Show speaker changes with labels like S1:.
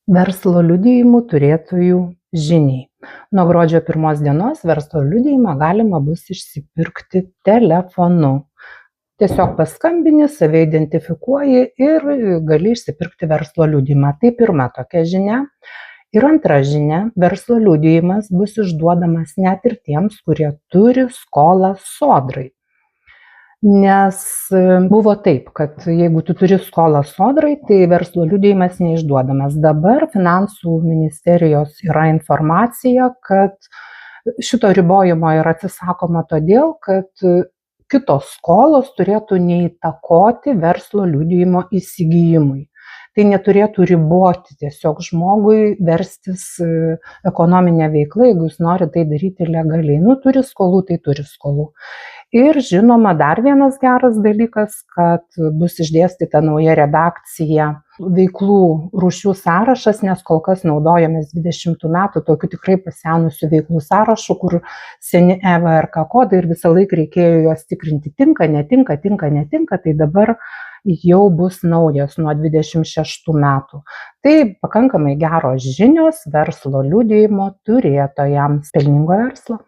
S1: Verslo liudijimų turėtojų žiniai. Nuo gruodžio 1 dienos verslo liudijimą galima bus išsipirkti telefonu. Tiesiog paskambini, save identifikuoji ir gali išsipirkti verslo liudijimą. Tai pirma tokia žinia. Ir antra žinia, verslo liudijimas bus išduodamas net ir tiems, kurie turi skolą sodrai. Nes buvo taip, kad jeigu tu turi skolą sodrai, tai verslo liudijimas neišduodamas. Dabar Finansų ministerijos yra informacija, kad šito ribojimo yra atsisakoma todėl, kad kitos skolos turėtų neįtakoti verslo liudijimo įsigijimui. Tai neturėtų riboti tiesiog žmogui verstis ekonominę veiklą, jeigu jis nori tai daryti legaliai. Turi skolų, tai turi skolų. Ir žinoma, dar vienas geras dalykas, kad bus išdėstyta nauja redakcija veiklų rūšių sąrašas, nes kol kas naudojamės 20 metų tokiu tikrai pasenusiu veiklų sąrašu, kur seni EVRK kodai ir visą laiką reikėjo juos tikrinti, tinka, netinka, tai dabar jau bus naujas nuo 26 metų. Tai pakankamai geros žinios verslo liudijimo turėtojams. Pelningo verslo.